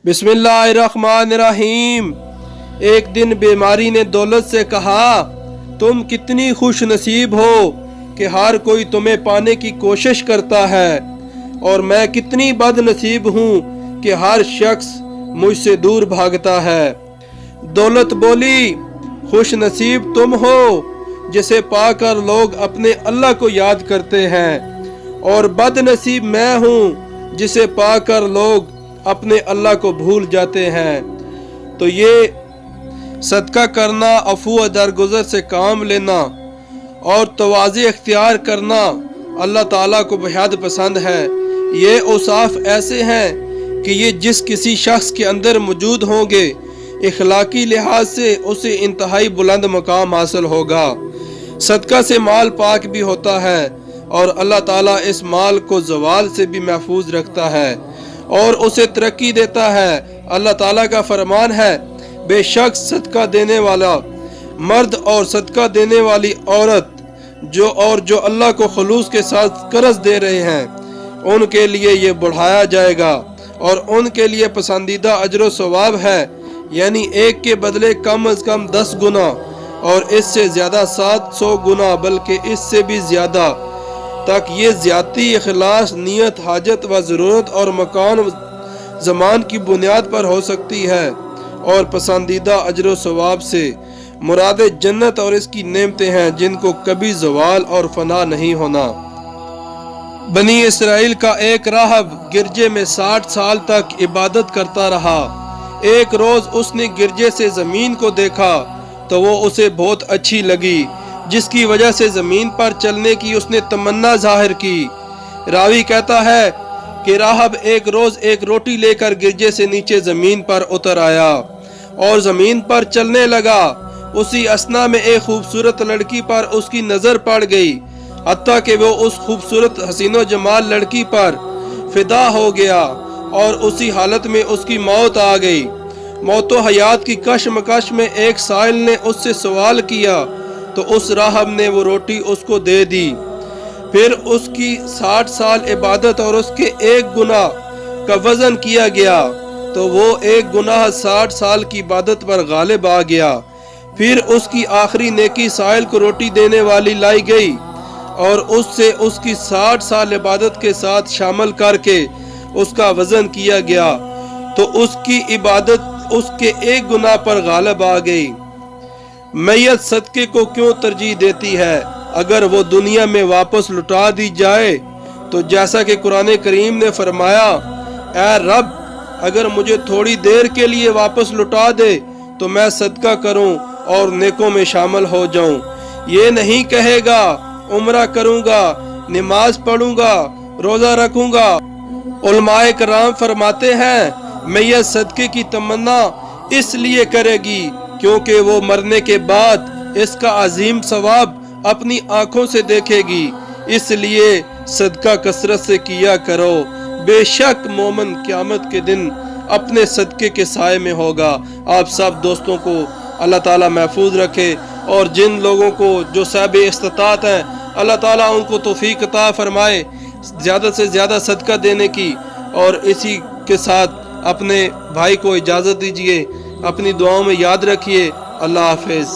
बिस्मिल्लाहिर्रहमानिर्रहीम। एक दिन बीमारी ने दौलत से कहा, तुम कितनी खुश नसीब हो कि हर कोई तुम्हें पाने की कोशिश करता है, और मैं कितनी बदनसीब हूँ कि हर शख्स मुझसे दूर भागता है। दौलत बोली, खुश नसीब तुम हो जिसे पाकर लोग अपने अल्लाह को याद करते हैं, और बदनसीब मैं हूँ जिसे पाकर लोग अपने अल्लाह को भूल जाते हैं। तो ये सदका करना, अफू दरगुजर से काम लेना और तवाज़ी इख्तियार करना अल्लाह ताला को बेहद पसंद है। ये औसाफ ऐसे हैं कि ये जिस किसी शख्स के अंदर मौजूद होंगे, इखलाकी लिहाज से उसे इंतहाई बुलंद मकाम हासिल होगा। सदका से माल पाक भी होता है और अल्लाह ताला इस माल को ज़वाल से भी महफूज रखता है और उसे तरक्की देता है। अल्लाह ताला का फरमान है, बेशक सदका देने वाला मर्द और सदका देने वाली औरत जो अल्लाह को खुलूस के साथ कर्ज दे रहे हैं, उनके लिए ये बढ़ाया जाएगा और उनके लिए पसंदीदा अजर सवाब है, यानी एक के बदले कम अज कम 10 गुना और इससे ज़्यादा 700 गुना, बल्कि इससे भी ज़्यादा तक। ये ज़्यादती इखलास, नियत, हाजत व ज़रूरत और मकान ज़मान की बुनियाद पर हो सकती है, और पसंदीदा अजर सवाब से मुराद जन्नत और इसकी नेमतें हैं जिनको कभी ज़वाल और फना नहीं होना। बनी इसराइल का एक राहब गिरजे में 60 साल तक इबादत करता रहा। एक रोज़ उसने गिरजे से ज़मीन को देखा तो वो उसे बहुत अच्छी लगी, जिसकी वजह से ज़मीन पर चलने की उसने तमन्ना जाहिर की। रावी कहता है कि राहब एक रोज़ एक रोटी लेकर गिरजे से नीचे ज़मीन पर उतर आया और ज़मीन पर चलने लगा। उसी असना में एक खूबसूरत लड़की पर उसकी नज़र पड़ गई, हत्ता कि वो उस खूबसूरत हसीनो जमाल लड़की पर फिदा हो गया और उसी हालत में उसकी मौत आ गई। मौतो हयात की कशमकश में एक साइल ने उससे सवाल किया तो उस राहब ने वो रोटी उसको दे दी। फिर उसकी 60 साल इबादत और उसके एक गुनाह का वजन किया गया तो वो एक गुनाह 60 साल की इबादत पर गालिब आ गया। फिर उसकी आखिरी नेकी साइल को रोटी देने वाली लाई गई और उससे उसकी 60 साल इबादत के साथ शामिल करके उसका वजन किया गया तो उसकी इबादत उसके एक गुनाह पर गालिब आ गई। मैयत सदके को क्यों तरजीह देती है? अगर वो दुनिया में वापस लुटा दी जाए तो जैसा कि कुरान करीम ने फरमाया, ऐ रब, अगर मुझे थोड़ी देर के लिए वापस लुटा दे तो मैं सदका करूं और नेकों में शामिल हो जाऊं। ये नहीं कहेगा उम्रा करूंगा, नमाज पढ़ूंगा, रोजा रखूंगा। उलमाए कराम फरमाते हैं, मैयत सदके की तमन्ना इसलिए करेगी क्योंकि वो मरने के बाद इसका अजीम सवाब अपनी आंखों से देखेगी। इसलिए सदका कसरत से किया करो, बेशक मोमिन क़यामत के दिन अपने सदके के साए में होगा। आप सब दोस्तों को अल्लाह ताला महफूज रखे और जिन लोगों को जो साहिब इस्तिताअत हैं, अल्लाह ताला उनको तौफीक अता फरमाए ज़्यादा से ज़्यादा सदका देने की। और इसी के साथ अपने भाई को इजाज़त दीजिए, अपनी दुआओं में याद रखिए। अल्लाह हाफिज़।